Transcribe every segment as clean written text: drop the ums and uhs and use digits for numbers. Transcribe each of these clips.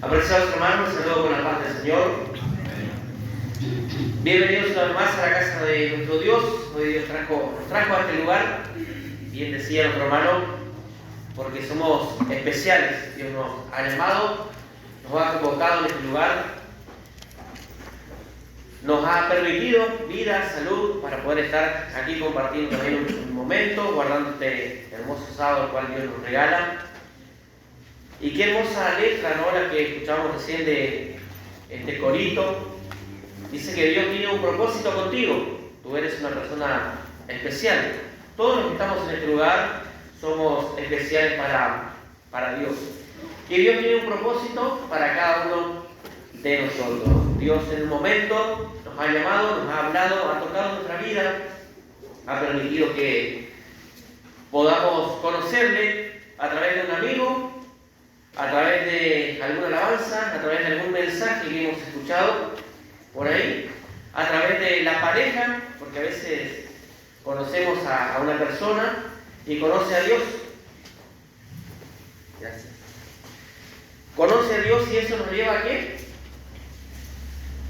Apreciados hermanos, saludo con la paz del Señor. Bienvenidos una vez más a la casa de nuestro Dios. Hoy Dios nos trajo a este lugar, bien decía nuestro hermano, porque somos especiales. Dios nos ha llamado, nos ha convocado en este lugar, nos ha permitido vida, salud, para poder estar aquí compartiendo también un momento, guardando este hermoso sábado el cual Dios nos regala. Y qué hermosa letra, ¿no? La que escuchamos recién de este corito. Dice que Dios tiene un propósito contigo. Tú eres una persona especial. Todos los que estamos en este lugar somos especiales para Dios. Y Dios tiene un propósito para cada uno de nosotros. Dios en un momento nos ha llamado, nos ha hablado, ha tocado nuestra vida, ha permitido que podamos conocerle a través de un amigo, a través de alguna alabanza, a través de algún mensaje que hemos escuchado por ahí, a través de la pareja, porque a veces conocemos a una persona y conoce a Dios. Gracias. Conoce a Dios y eso nos lleva ¿a qué?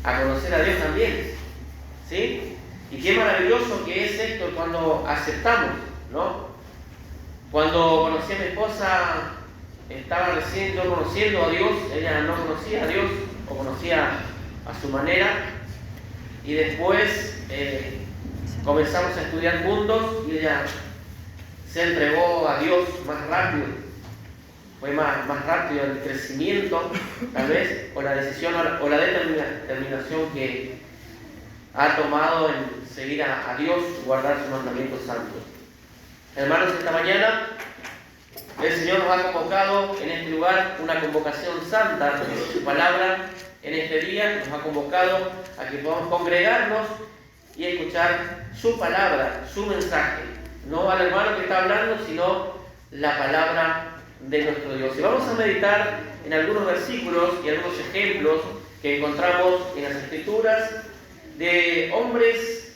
A conocer a Dios también. ¿Sí? Y qué maravilloso que es esto cuando aceptamos, ¿no? Cuando conocí a mi esposa, estaba recién yo conociendo a Dios, ella no conocía a Dios o conocía a su manera, y después comenzamos a estudiar juntos y ella se entregó a Dios más rápido, fue más rápido el crecimiento, tal vez, o la decisión o la determinación que ha tomado en seguir a Dios, guardar sus mandamientos santos. Hermanos, esta mañana el Señor nos ha convocado en este lugar una convocación santa de su palabra. En este día nos ha convocado a que podamos congregarnos y escuchar su palabra, su mensaje. No al hermano que está hablando, sino la palabra de nuestro Dios. Y vamos a meditar en algunos versículos y algunos ejemplos que encontramos en las Escrituras de hombres,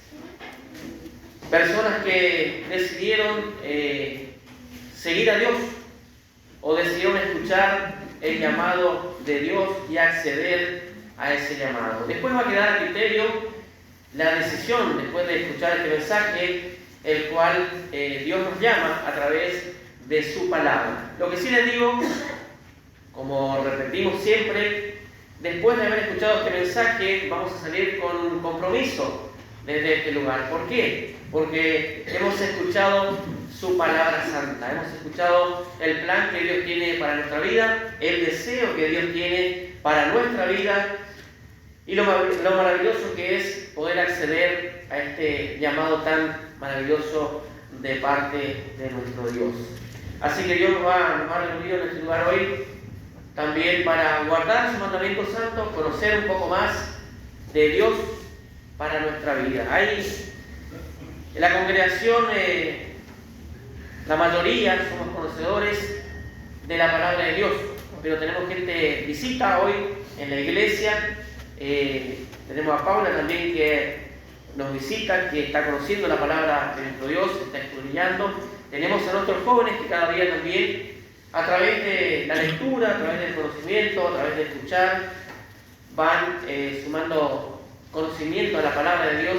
personas que decidieron seguir a Dios o decidieron escuchar el llamado de Dios y acceder a ese llamado. Después va a quedar a criterio la decisión, después de escuchar este mensaje, el cual Dios nos llama a través de su palabra. Lo que sí les digo, como repetimos siempre, después de haber escuchado este mensaje, vamos a salir con un compromiso desde este lugar. ¿Por qué? Porque hemos escuchado su palabra santa, hemos escuchado el plan que Dios tiene para nuestra vida, el deseo que Dios tiene para nuestra vida y lo maravilloso que es poder acceder a este llamado tan maravilloso de parte de nuestro Dios. Así que Dios nos ha reunido en este lugar hoy también para guardar sus mandamientos santos, conocer un poco más de Dios para nuestra vida. Hay en la congregación, la mayoría somos conocedores de la palabra de Dios, pero tenemos gente visita hoy en la iglesia. Tenemos a Paula también que nos visita, que está conociendo la palabra de nuestro Dios, está estudiando. Tenemos a nuestros jóvenes que cada día también, a través de la lectura, a través del conocimiento, a través de escuchar, van sumando conocimiento a la palabra de Dios,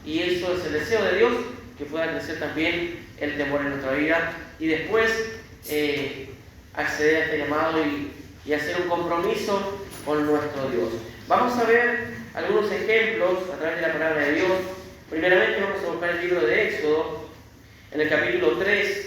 y eso es el deseo de Dios, que pueda crecer también el temor en nuestra vida y después acceder a este llamado y hacer un compromiso con nuestro Dios. Vamos a ver algunos ejemplos a través de la palabra de Dios. Primeramente vamos a buscar el libro de Éxodo, en el capítulo 3.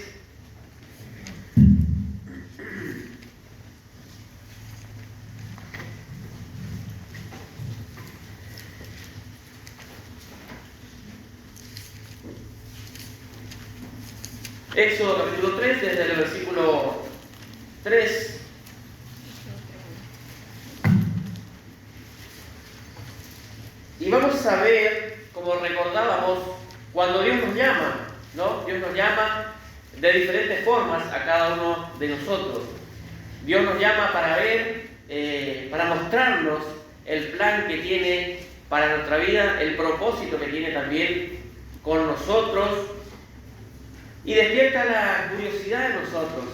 Éxodo capítulo 3, desde el versículo 3. Y vamos a ver, como recordábamos, cuando Dios nos llama, ¿no? Dios nos llama de diferentes formas a cada uno de nosotros. Dios nos llama para ver, para mostrarnos el plan que tiene para nuestra vida, el propósito que tiene también con nosotros, y despierta la curiosidad de nosotros.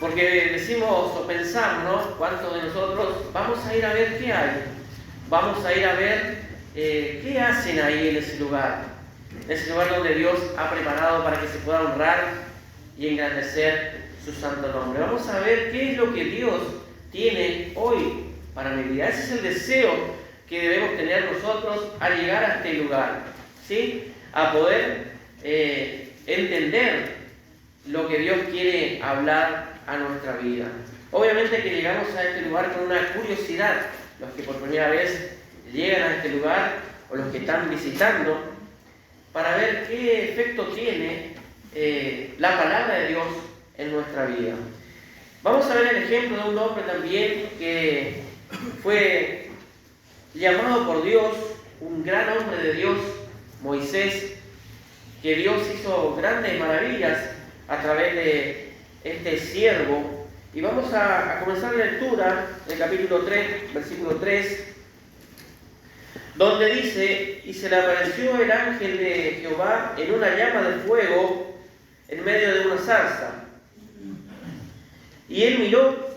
Porque decimos o pensamos, ¿no? ¿Cuántos de nosotros vamos a ir a ver qué hay? Vamos a ir a ver qué hacen ahí en ese lugar donde Dios ha preparado para que se pueda honrar y engrandecer su santo nombre. Vamos a ver qué es lo que Dios tiene hoy para mi vida. Ese es el deseo que debemos tener nosotros al llegar a este lugar, ¿sí? A poder entender lo que Dios quiere hablar a nuestra vida. Obviamente que llegamos a este lugar con una curiosidad, los que por primera vez llegan a este lugar o los que están visitando, para ver qué efecto tiene la palabra de Dios en nuestra vida. Vamos a ver el ejemplo de un hombre también que fue llamado por Dios, un gran hombre de Dios, Moisés, que Dios hizo grandes maravillas a través de este siervo. Y vamos a comenzar la lectura del capítulo 3, versículo 3, donde dice: y se le apareció el ángel de Jehová en una llama de fuego en medio de una zarza. Y él miró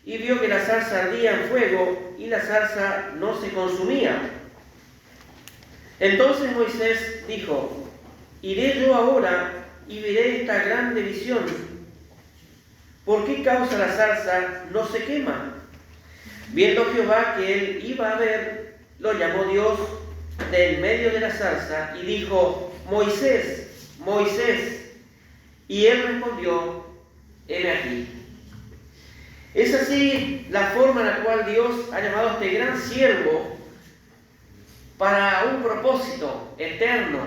y vio que la zarza ardía en fuego y la zarza no se consumía. Entonces Moisés dijo: iré yo ahora y veré esta grande visión. ¿Por qué causa la zarza no se quema? Viendo Jehová que él iba a ver, lo llamó Dios del medio de la zarza y dijo: Moisés, Moisés. Y él respondió: heme aquí. Es así la forma en la cual Dios ha llamado a este gran siervo para un propósito eterno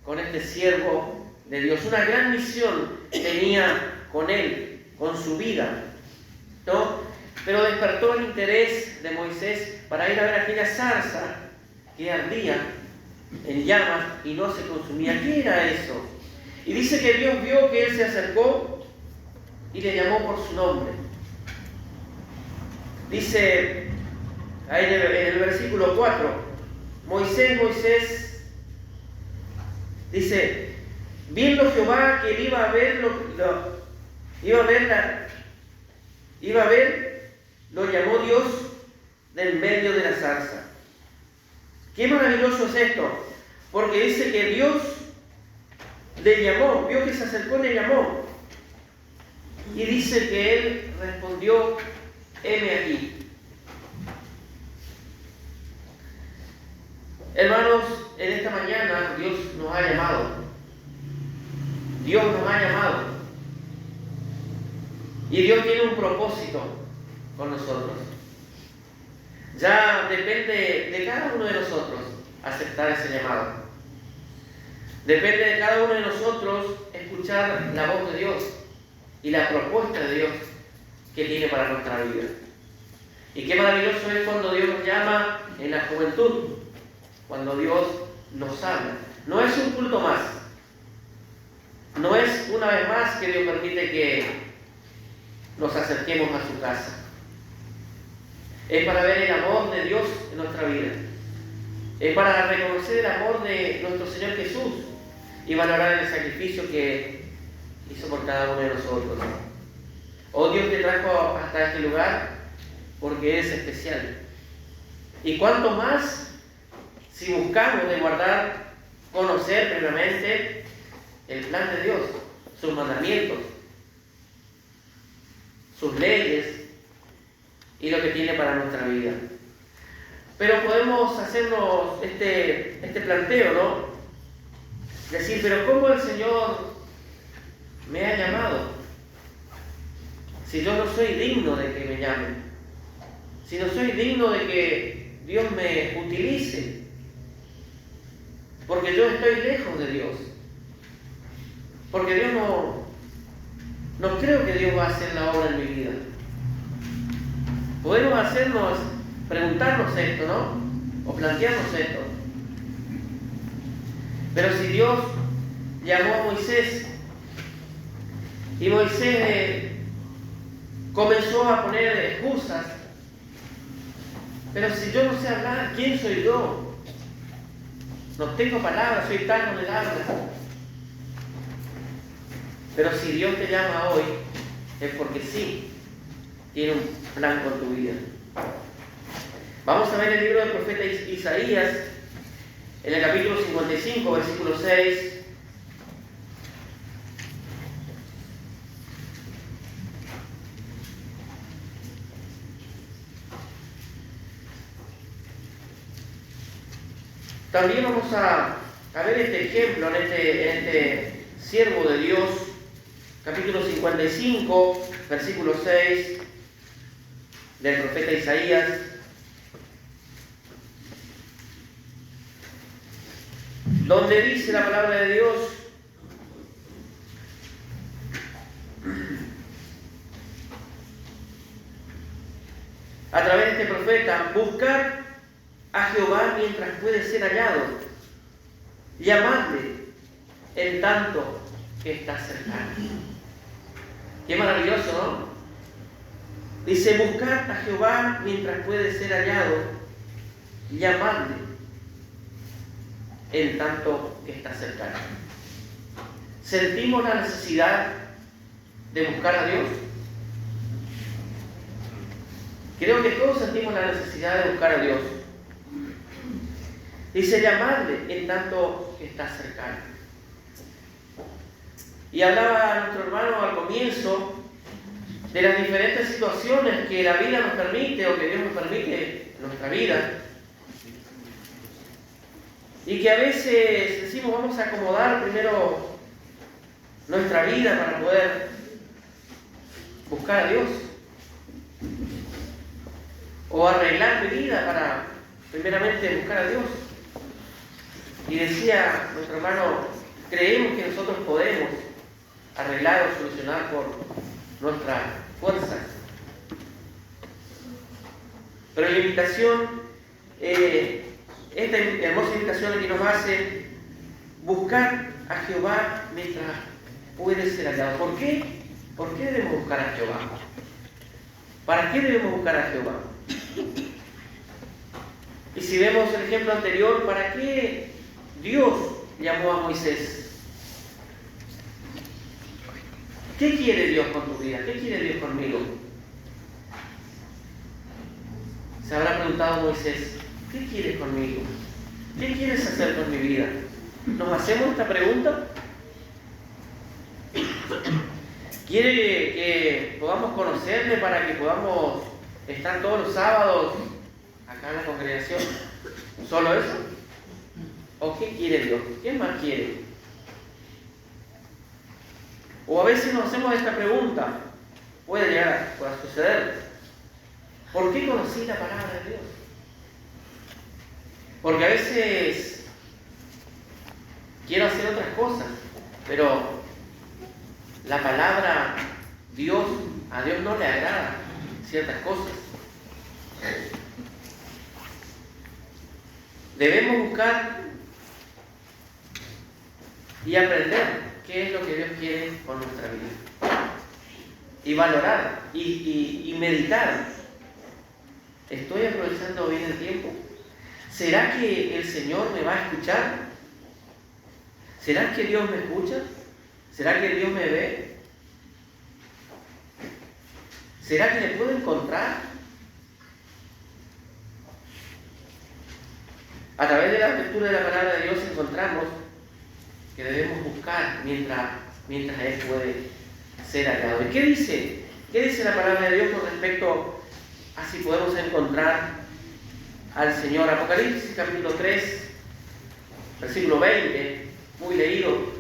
con este siervo de Dios. Una gran misión tenía con él, con su vida, ¿no? Pero despertó el interés de Moisés para ir a ver aquella zarza que ardía en llamas y no se consumía. ¿Qué era eso? Y dice que Dios vio que él se acercó y le llamó por su nombre. Dice ahí en el versículo 4, Moisés, Moisés, dice, viendo Jehová que él iba a ver, lo llamó Dios del medio de la zarza. Qué maravilloso es esto, porque dice que Dios le llamó, vio que se acercó y le llamó. Y dice que él respondió: heme aquí. Hermanos, en esta mañana Dios nos ha llamado. Dios nos ha llamado. Y Dios tiene un propósito con nosotros. Ya depende de cada uno de nosotros aceptar ese llamado. Depende de cada uno de nosotros escuchar la voz de Dios y la propuesta de Dios que tiene para nuestra vida. Y qué maravilloso es cuando Dios nos llama en la juventud, cuando Dios nos habla. No es un culto más, no es una vez más que Dios permite que nos acerquemos a su casa. Es para ver el amor de Dios en nuestra vida. Es para reconocer el amor de nuestro Señor Jesús y valorar el sacrificio que hizo por cada uno de nosotros. Oh, Dios te trajo hasta este lugar porque es especial. Y cuanto más si buscamos de guardar, conocer plenamente el plan de Dios, sus mandamientos, sus leyes y lo que tiene para nuestra vida. Pero podemos hacernos este planteo, ¿no? Decir, pero ¿cómo el Señor me ha llamado? Si yo no soy digno de que me llamen, si no soy digno de que Dios me utilice, porque yo estoy lejos de Dios, porque Dios no creo que Dios va a hacer la obra en mi vida. Podemos preguntarnos esto, ¿no? O plantearnos esto. Pero si Dios llamó a Moisés y Moisés comenzó a poner excusas, pero si yo no sé hablar, ¿quién soy yo? No tengo palabras, soy tan con el habla. Pero si Dios te llama hoy, es porque sí tiene un plan con tu vida. Vamos a ver el libro del profeta Isaías, en el capítulo 55, versículo 6. También vamos a ver este ejemplo en este siervo de Dios, capítulo 55, versículo 6 del profeta Isaías. Donde dice la palabra de Dios: a través de este profeta, buscar a Jehová mientras puede ser hallado, llamadle en tanto que está cercano. Qué maravilloso, ¿no? Dice: buscar a Jehová mientras puede ser hallado, llamadle en tanto que está cercano. ¿Sentimos la necesidad de buscar a Dios? Creo que todos sentimos la necesidad de buscar a Dios. Dice: llamarle en tanto que está cercano. Y hablaba nuestro hermano al comienzo de las diferentes situaciones que la vida nos permite, o que Dios nos permite en nuestra vida, y que a veces decimos: vamos a acomodar primero nuestra vida para poder buscar a Dios, o arreglar mi vida para primeramente buscar a Dios. Y decía nuestro hermano: creemos que nosotros podemos arreglar o solucionar por nuestra fuerza. Pero la invitación, esta hermosa invitación que nos hace: buscar a Jehová mientras puede ser hallado. ¿Por qué? ¿Por qué debemos buscar a Jehová? ¿Para qué debemos buscar a Jehová? Y si vemos el ejemplo anterior, ¿para qué Dios llamó a Moisés? ¿Qué quiere Dios con tu vida? ¿Qué quiere Dios conmigo? Se habrá preguntado Moisés: ¿qué quieres conmigo? ¿Qué quieres hacer con mi vida? ¿Nos hacemos esta pregunta? ¿Quiere que podamos conocerle para que podamos estar todos los sábados acá en la congregación? ¿Solo eso? ¿O qué quiere Dios? ¿Qué más quiere? O a veces nos hacemos esta pregunta, puede llegar a suceder: ¿por qué conocí la palabra de Dios? Porque a veces quiero hacer otras cosas, pero la palabra Dios, a Dios no le agrada ciertas cosas. Debemos buscar y aprender qué es lo que Dios quiere con nuestra vida. Y valorar y meditar. ¿Estoy aprovechando bien el tiempo? ¿Será que el Señor me va a escuchar? ¿Será que Dios me escucha? ¿Será que Dios me ve? ¿Será que le puedo encontrar? A través de la lectura de la palabra de Dios encontramos que debemos buscar mientras Él puede ser hallado. ¿Y qué dice? ¿Qué dice la palabra de Dios con respecto a si podemos encontrar al Señor? Apocalipsis capítulo 3, versículo 20, muy leído.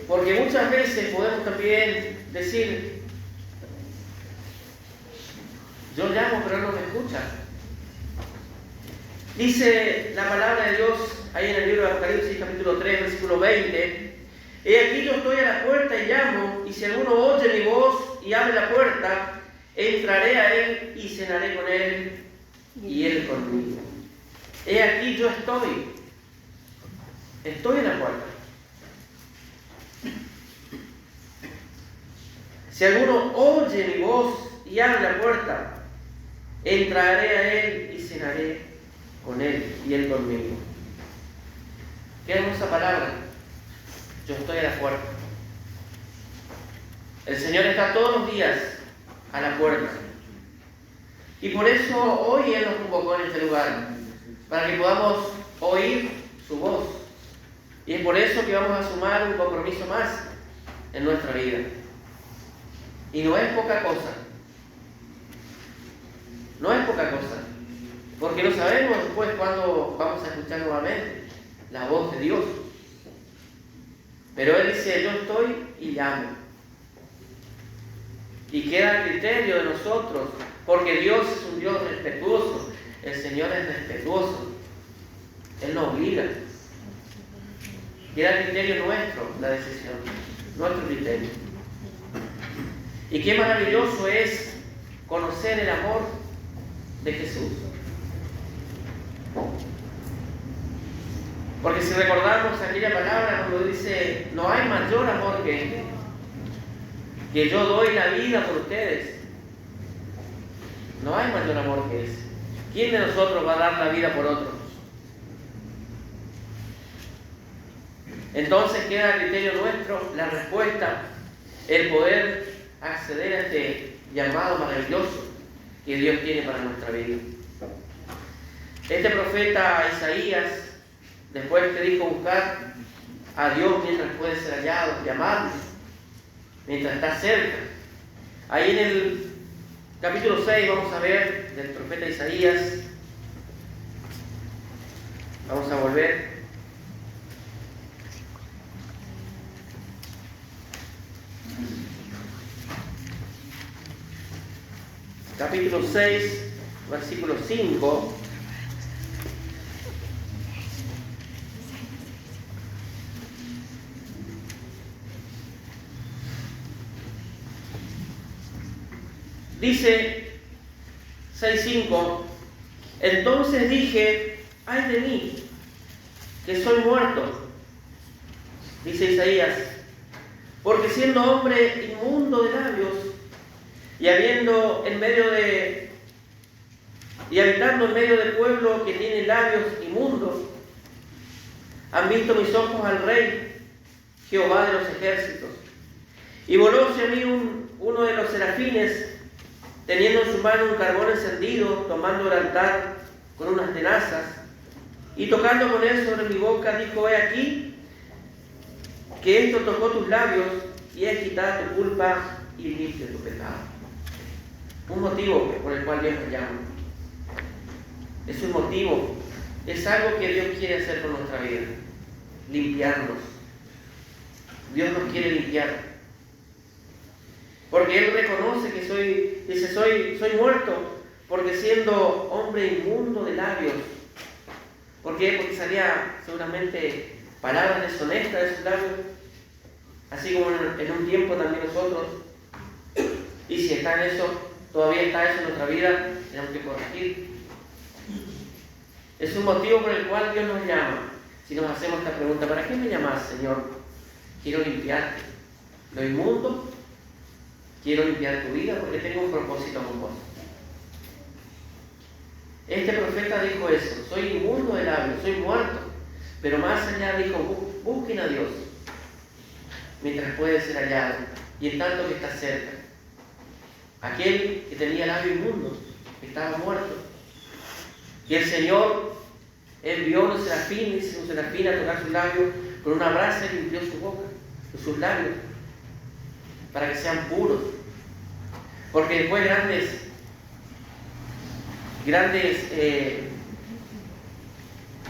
Porque muchas veces podemos también decir: yo llamo pero no me escucha. Dice la palabra de Dios ahí en el libro de Apocalipsis capítulo 3, versículo 20: he aquí yo estoy a la puerta y llamo, y si alguno oye mi voz y abre la puerta, entraré a él y cenaré con él y él conmigo. He aquí yo estoy en la puerta. Si alguno oye mi voz y abre la puerta, entraré a él y cenaré con él y él conmigo. Qué hermosa palabra. Yo estoy a la puerta. El Señor está todos los días a la puerta. Y por eso hoy Él nos convocó en este lugar, para que podamos oír su voz. Y es por eso que vamos a sumar un compromiso más en nuestra vida. Y no es poca cosa. No es poca cosa. Porque no sabemos después cuándo vamos a escuchar nuevamente la voz de Dios. Pero Él dice, yo estoy y llamo. Y queda a criterio de nosotros, porque Dios es un Dios respetuoso. El Señor es respetuoso. Él nos obliga. Queda a criterio nuestro la decisión, nuestro criterio. Y qué maravilloso es conocer el amor de Jesús. Porque si recordamos aquella palabra cuando dice, no hay mayor amor que este, que yo doy la vida por ustedes. No hay mayor amor que ese. ¿Quién de nosotros va a dar la vida por otros? Entonces queda a criterio nuestro la respuesta, el poder acceder a este llamado maravilloso que Dios tiene para nuestra vida. Este profeta Isaías, después te dijo buscar a Dios mientras puede ser hallado, llamarlo, mientras está cerca. Ahí en el capítulo 6 vamos a ver del profeta Isaías. Vamos a volver. Capítulo 6, versículo 5. Dice 6:5, entonces dije, ay de mí, que soy muerto, dice Isaías, porque siendo hombre inmundo de labios, y habitando en medio de pueblo que tiene labios inmundos, han visto mis ojos al Rey, Jehová de los ejércitos. Y voló hacia mí uno de los serafines, teniendo en su mano un carbón encendido, tomando el altar con unas tenazas, y tocando con él sobre mi boca, dijo, he aquí, que esto tocó tus labios, y he quitado tu culpa y limpio tu pecado. Un motivo por el cual Dios nos llama. Es un motivo, es algo que Dios quiere hacer con nuestra vida. Limpiarnos. Dios nos quiere limpiar. Porque Él reconoce que soy muerto, porque siendo hombre inmundo de labios. ¿Por qué? Porque salía seguramente palabras deshonestas de sus labios, así como en un tiempo también nosotros. Y si está en eso, todavía está eso en nuestra vida, tenemos que corregir. Es un motivo por el cual Dios nos llama. Si nos hacemos esta pregunta, ¿para qué me llamas, Señor? Quiero limpiarte. Lo inmundo, quiero limpiar tu vida porque tengo un propósito con vos. Este profeta dijo eso, soy inmundo de labios, soy muerto. Pero más allá dijo, busquen a Dios mientras puede ser hallado y en tanto que está cerca. Aquel que tenía labios inmundos estaba muerto. Y el Señor envió a un serafín a tocar sus labios con una brasa y limpió su boca, sus labios, para que sean puros. Porque después grandes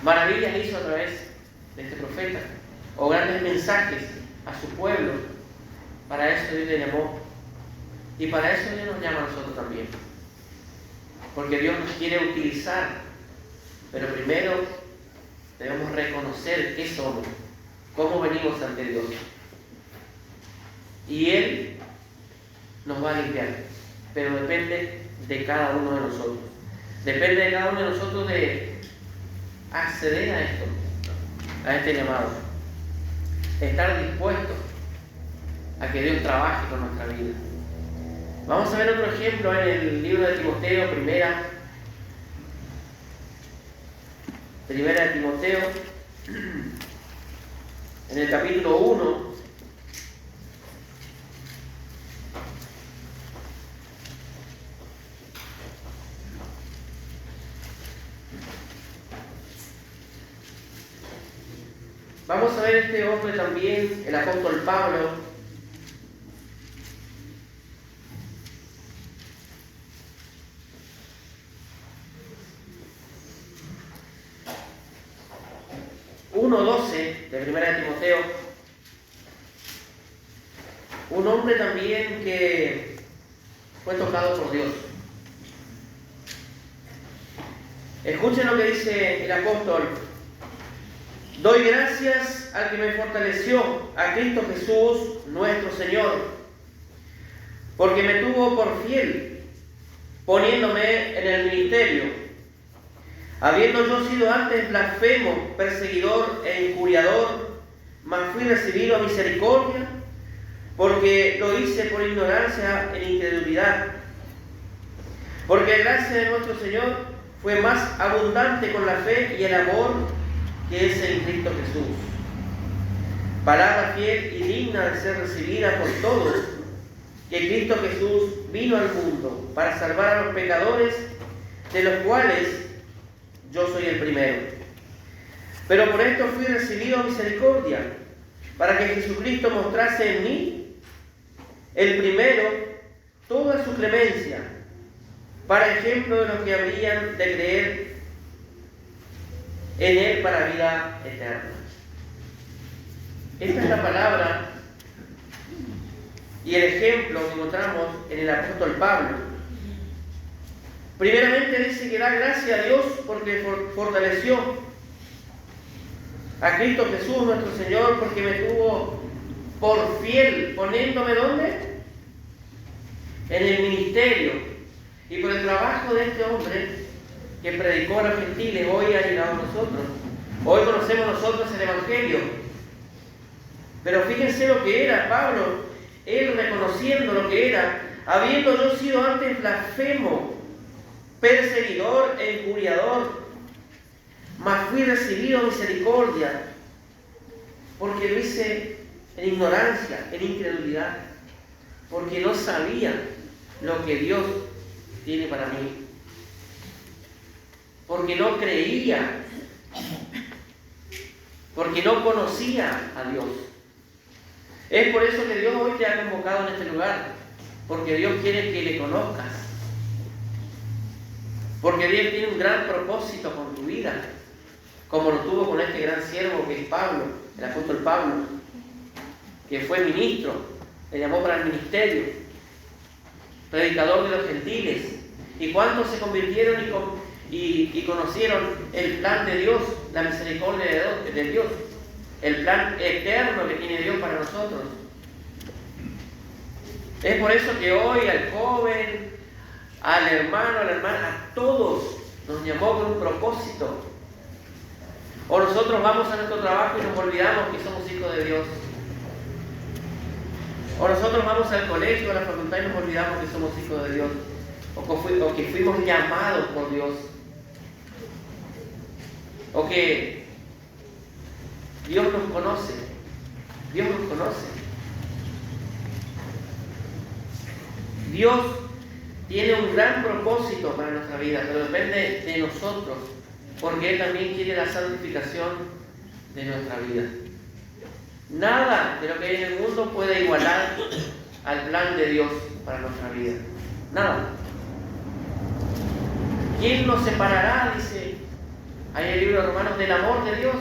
maravillas hizo a través de este profeta, o grandes mensajes a su pueblo. Para eso Dios le llamó. Y para eso Dios nos llama a nosotros también. Porque Dios nos quiere utilizar. Pero primero debemos reconocer qué somos, cómo venimos ante Dios. Y Él nos va a limpiar. Pero depende de cada uno de nosotros. Depende de cada uno de nosotros de acceder a esto, a este llamado. Estar dispuestos a que Dios trabaje con nuestra vida. Vamos a ver otro ejemplo en el libro de Timoteo, primera de Timoteo, en el capítulo 1. Vamos a ver este hombre también, el apóstol Pablo. De primera de Timoteo, un hombre también que fue tocado por Dios. Escuchen lo que dice el apóstol: doy gracias al que me fortaleció, a Cristo Jesús nuestro Señor, porque me tuvo por fiel, poniéndome en el ministerio. Habiendo yo sido antes blasfemo, perseguidor e injuriador, mas fui recibido a misericordia, porque lo hice por ignorancia e incredulidad. Porque la gracia de nuestro Señor fue más abundante con la fe y el amor que es en Cristo Jesús. Palabra fiel y digna de ser recibida por todos, que Cristo Jesús vino al mundo para salvar a los pecadores, de los cuales yo soy el primero. Pero por esto fui recibido a misericordia, para que Jesucristo mostrase en mí, el primero, toda su clemencia, para ejemplo de los que habrían de creer en Él para vida eterna. Esta es la palabra y el ejemplo que encontramos en el apóstol Pablo. Primeramente dice que da gracias a Dios porque fortaleció a Cristo Jesús nuestro Señor, porque me tuvo por fiel, poniéndome ¿dónde? En el ministerio, y por el trabajo de este hombre que predicó a los gentiles. Hoy ha llegado a nosotros. Hoy conocemos nosotros el Evangelio. Pero fíjense lo que era Pablo, él reconociendo lo que era, habiendo yo sido antes blasfemo, perseguidor e injuriador, mas fui recibido a misericordia, porque lo hice en ignorancia, en incredulidad, porque no sabía lo que Dios tiene para mí, porque no creía, porque no conocía a Dios. Es por eso que Dios hoy te ha convocado en este lugar, porque Dios quiere que le conozcas. Porque Dios tiene un gran propósito con tu vida, como lo tuvo con este gran siervo que es Pablo, el apóstol Pablo, que fue ministro, le llamó para el ministerio, predicador de los gentiles. ¿Y cuántos se convirtieron y conocieron el plan de Dios, la misericordia de Dios, el plan eterno que tiene Dios para nosotros? Es por eso que hoy al joven, al hermano, a la hermana, a todos nos llamó con un propósito. O nosotros vamos a nuestro trabajo y nos olvidamos que somos hijos de Dios. O nosotros vamos al colegio, a la facultad y nos olvidamos que somos hijos de Dios. O que fuimos llamados por Dios. O que Dios nos conoce. Dios nos conoce. Dios tiene un gran propósito para nuestra vida, pero depende de nosotros, porque Él también quiere la santificación de nuestra vida. Nada de lo que hay en el mundo puede igualar al plan de Dios para nuestra vida. Nada. ¿Quién nos separará, dice ahí el libro de Romanos, del amor de Dios?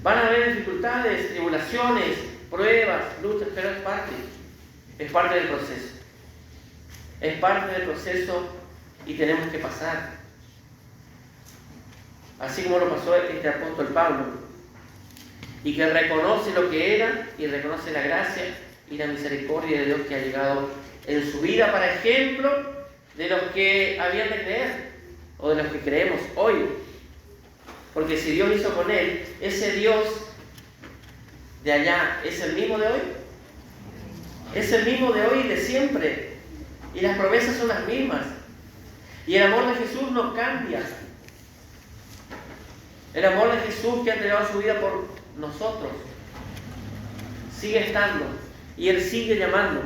Van a haber dificultades, tribulaciones, pruebas, luchas, pero es parte del proceso. Es parte del proceso y tenemos que pasar. Así como lo pasó este apóstol Pablo, y que reconoce lo que era y reconoce la gracia y la misericordia de Dios que ha llegado en su vida para ejemplo de los que habían de creer o de los que creemos hoy. Porque si Dios hizo con él, ese Dios de allá es el mismo de hoy. Es el mismo de hoy y de siempre. Y las promesas son las mismas. Y el amor de Jesús no cambia. El amor de Jesús que ha entregado su vida por nosotros sigue estando. Y Él sigue llamando.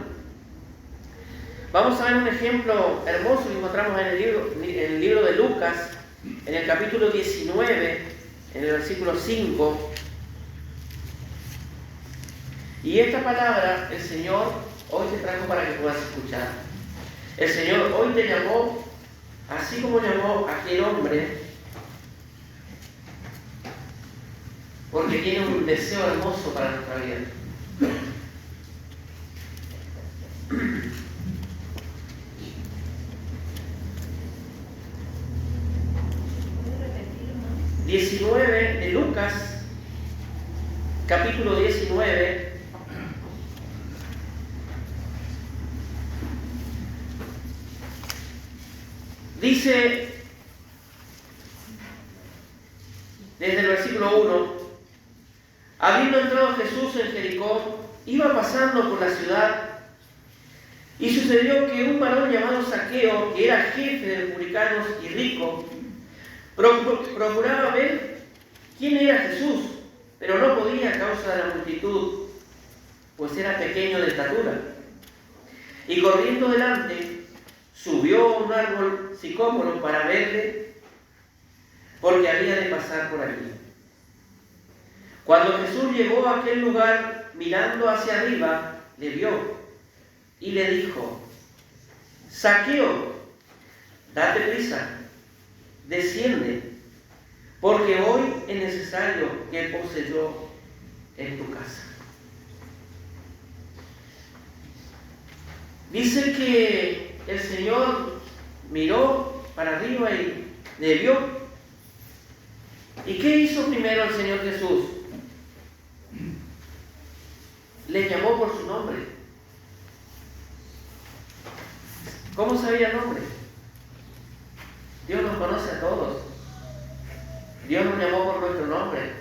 Vamos a ver un ejemplo hermoso que encontramos en el libro de Lucas, en el capítulo 19, en el versículo 5. Y esta palabra el Señor hoy te trajo para que puedas escuchar. El Señor hoy te llamó, así como llamó a aquel hombre, porque tiene un deseo hermoso para nuestra vida. De Lucas, capítulo 19, dice, desde el versículo 1, habiendo entrado Jesús en Jericó, iba pasando por la ciudad, y sucedió que un varón llamado Zaqueo, que era jefe de publicanos y rico, procuraba ver quién era Jesús, pero no podía a causa de la multitud, pues era pequeño de estatura. Y corriendo delante, subió a un árbol sicómoro para verle, porque había de pasar por allí. Cuando Jesús llegó a aquel lugar, mirando hacia arriba, le vio y le dijo: Zaqueo, date prisa, desciende, porque hoy es necesario que pose yo en tu casa. Dice que el Señor miró para arriba y le vio. ¿Y qué hizo primero el Señor Jesús? Le llamó por su nombre. ¿Cómo sabía el nombre? Dios nos conoce a todos. Dios nos llamó por nuestro nombre.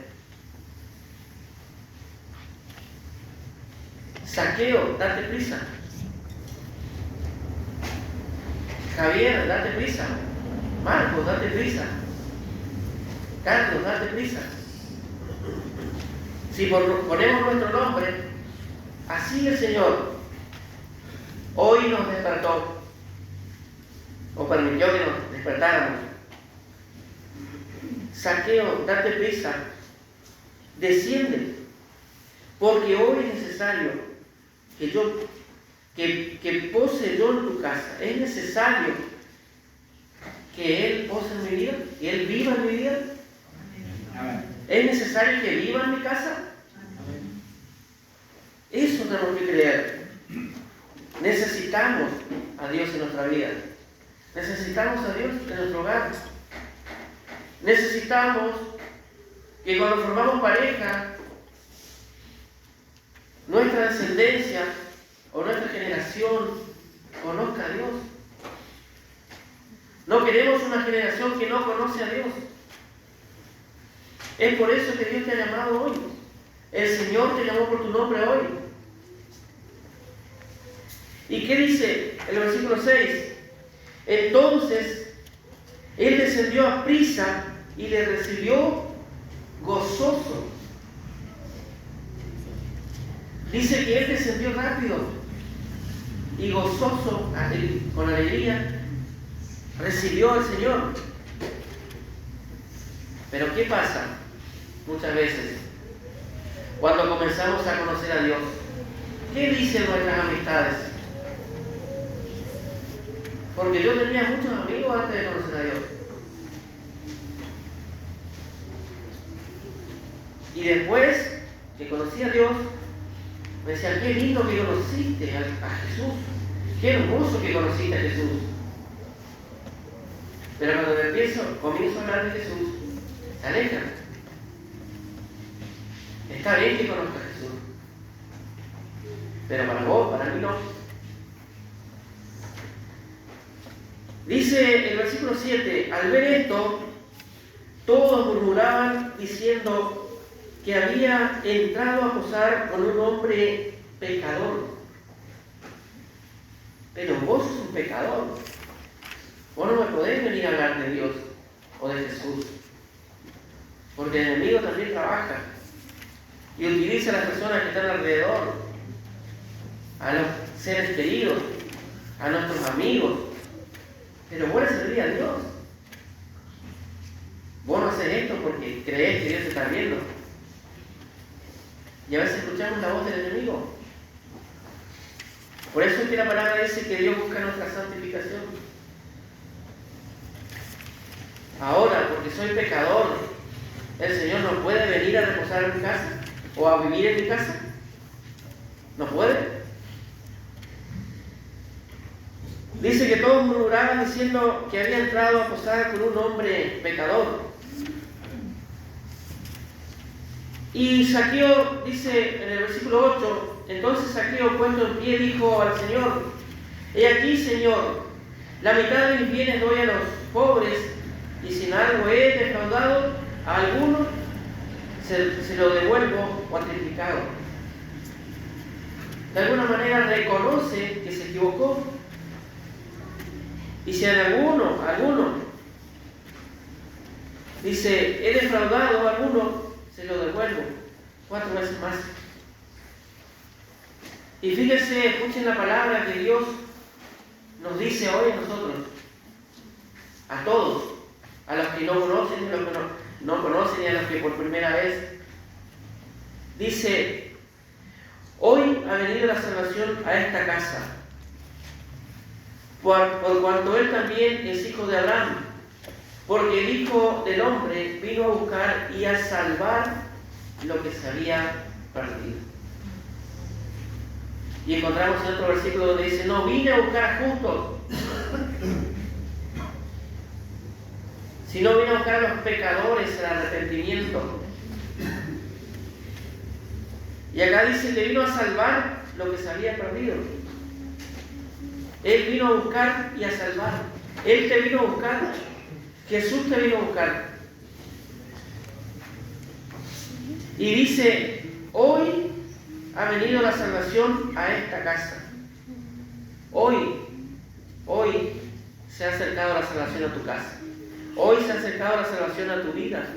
Zaqueo, date prisa. Javier, date prisa. Marcos, date prisa. Carlos, date prisa. Si ponemos nuestro nombre, así el Señor hoy nos despertó, o permitió que nos despertáramos. Zaqueo, date prisa, desciende, porque hoy es necesario que pose yo en tu casa. Es necesario que Él pose en mi vida, que Él viva en mi vida. ¿Es necesario que viva en mi casa? Eso tenemos que creer. Necesitamos a Dios en nuestra vida. Necesitamos a Dios en nuestro hogar. Necesitamos que cuando formamos pareja, nuestra descendencia o nuestra generación conozca a Dios. No queremos una generación que no conoce a Dios. Es por eso que Dios te ha llamado hoy. El Señor te llamó por tu nombre hoy. ¿Y qué dice el versículo 6? Entonces, Él descendió a prisa y le recibió gozoso. Dice que Él descendió rápido y gozoso, con alegría, recibió al Señor. Pero ¿qué pasa? Muchas veces, cuando comenzamos a conocer a Dios, ¿qué dicen nuestras amistades? Porque yo tenía muchos amigos antes de conocer a Dios. Y después que conocí a Dios, me decían: qué lindo que conociste a Jesús, qué hermoso que conociste a Jesús. Pero cuando comienzo a hablar de Jesús, se alejan. Está bien que conozca a Jesús, pero para vos, para mí no. Dice el versículo 7, al ver esto, todos murmuraban diciendo que había entrado a posar con un hombre pecador. pero vos sos un pecador. Vos no me podés venir a hablar de Dios o de Jesús. Porque el enemigo también trabaja y utiliza a las personas que están alrededor, a los seres queridos, a nuestros amigos. Pero vos le servís a Dios. Vos no haces esto porque creés que Dios te está viendo. Y a veces escuchamos la voz del enemigo. Por eso es que la palabra dice que Dios busca nuestra santificación. Ahora, porque soy pecador, ¿el Señor no puede venir a reposar en mi casa? ¿O a vivir en mi casa? ¿No puede? Dice que todos murmuraban diciendo que había entrado a posar con un hombre pecador. Y Zaqueo, dice en el versículo 8, entonces Zaqueo, puesto en pie, dijo al Señor: he aquí, Señor, la mitad de mis bienes doy a los pobres, y si en algo he defraudado a alguno, se lo devuelvo cuatriplicado. De alguna manera reconoce que se equivocó. Y si en alguno, dice, he defraudado a alguno, se lo devuelvo 4 veces más. Y fíjense, escuchen la palabra que Dios nos dice hoy a nosotros, a todos, a los que no conocen, a los que no conocen y a los que por primera vez. Dice, hoy ha venido la salvación a esta casa, por cuanto él también es hijo de Abraham, porque el Hijo del Hombre vino a buscar y a salvar lo que se había perdido. Y encontramos en otro versículo donde dice, no vine a buscar a justos, sino vine a buscar a los pecadores al arrepentimiento. Y acá dice que vino a salvar lo que se había perdido. Él vino a buscar y a salvar. Él te vino a buscar. Jesús te vino a buscar. Y dice, hoy ha venido la salvación a esta casa. Hoy se ha acercado la salvación a tu casa. Hoy se ha acercado la salvación a tu vida.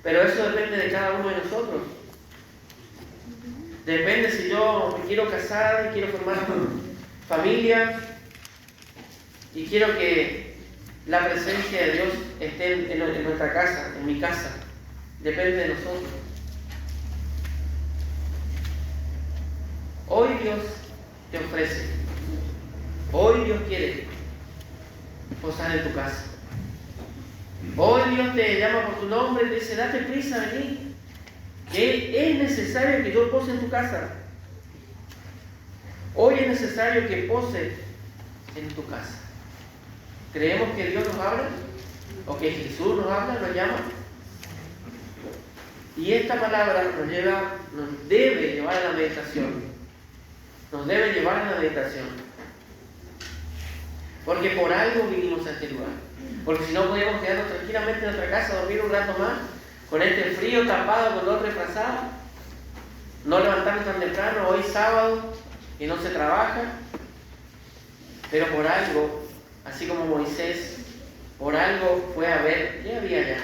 Pero eso depende de cada uno de nosotros. Depende si yo me quiero casar y quiero formar familia y quiero que la presencia de Dios esté en nuestra casa, en mi casa. Depende de nosotros. Hoy Dios te ofrece. Hoy Dios quiere posar en tu casa. Hoy Dios te llama por tu nombre y te dice, date prisa, vení. Que es necesario que yo pose en tu casa. Hoy es necesario que pose en tu casa. ¿Creemos que Dios nos habla? ¿O que Jesús nos habla, nos llama? Y esta palabra nos debe llevar a la meditación. Nos debe llevar a la meditación. Porque por algo vinimos a este lugar. Porque si no podíamos quedarnos tranquilamente en nuestra casa, dormir un rato más, con este frío tapado, con los refrazados, no levantarnos tan temprano, hoy sábado, y no se trabaja, pero por algo, así como Moisés, por algo fue a ver qué había allá,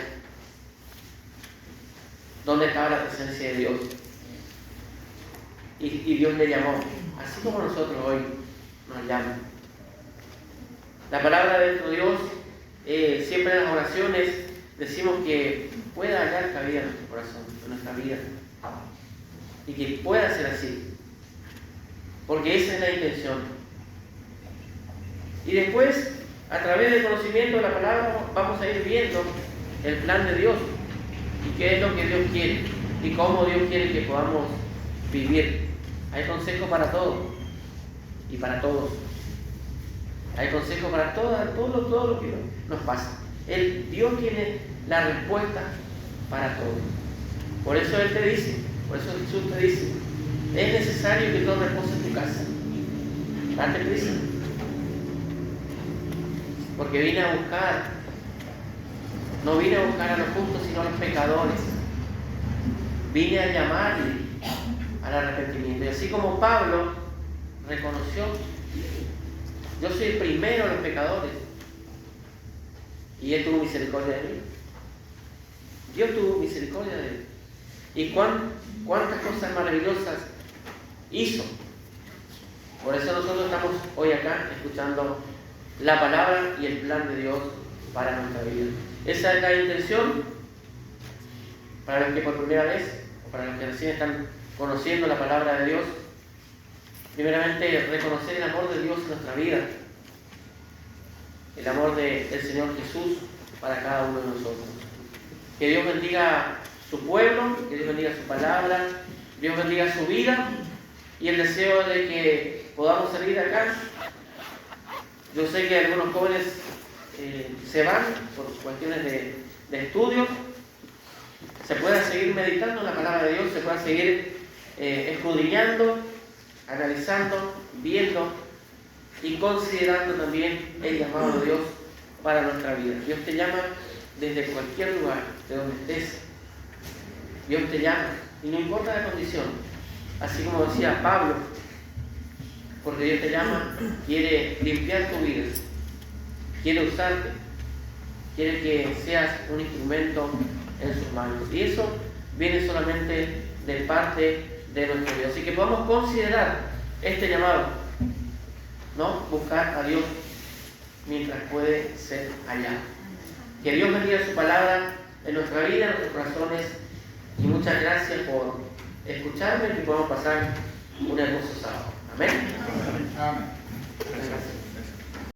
dónde estaba la presencia de Dios, y Dios le llamó, así como nosotros hoy nos llama. La palabra de nuestro Dios, siempre en las oraciones decimos que pueda hallar cabida en nuestro corazón, en nuestra vida, y que pueda ser así, porque esa es la intención. Y después, a través del conocimiento de la palabra, vamos a ir viendo el plan de Dios y qué es lo que Dios quiere y cómo Dios quiere que podamos vivir. Hay consejo para todo y para todos. Hay consejo para todo lo que nos pasa. Dios tiene la respuesta para todo. Por eso Él te dice, por eso Jesús te dice, es necesario que tú reposes en tu casa. Date prisa. Porque vine a buscar, no vine a buscar a los justos, sino a los pecadores. Vine a llamarle al arrepentimiento. Y así como Pablo reconoció: yo soy el primero de los pecadores, y Él tuvo misericordia de mí. Dios tuvo misericordia de él. ¿Y cuántas cosas maravillosas hizo? Por eso nosotros estamos hoy acá escuchando la palabra y el plan de Dios para nuestra vida. Esa es la intención para los que por primera vez, o para los que recién están conociendo la palabra de Dios. Primeramente, reconocer el amor de Dios en nuestra vida, el amor del Señor Jesús para cada uno de nosotros. Que Dios bendiga su pueblo, que Dios bendiga su palabra, Dios bendiga su vida, y el deseo de que podamos salir de acá. Yo sé que algunos jóvenes se van por cuestiones de estudio, se pueda seguir meditando en la palabra de Dios, se pueda seguir escudriñando, analizando, viendo y considerando también el llamado de Dios para nuestra vida. Dios te llama desde cualquier lugar, de donde estés. Dios te llama, y no importa la condición. Así como decía Pablo, porque Dios te llama, quiere limpiar tu vida, quiere usarte, quiere que seas un instrumento en sus manos. Y eso viene solamente de parte de nuestro Dios. Así que podamos considerar este llamado, ¿no? Buscar a Dios mientras puede ser hallado. Que Dios bendiga su palabra en nuestra vida, en nuestros corazones, y muchas gracias por escucharme y que podamos pasar un hermoso sábado. Amén. Amén.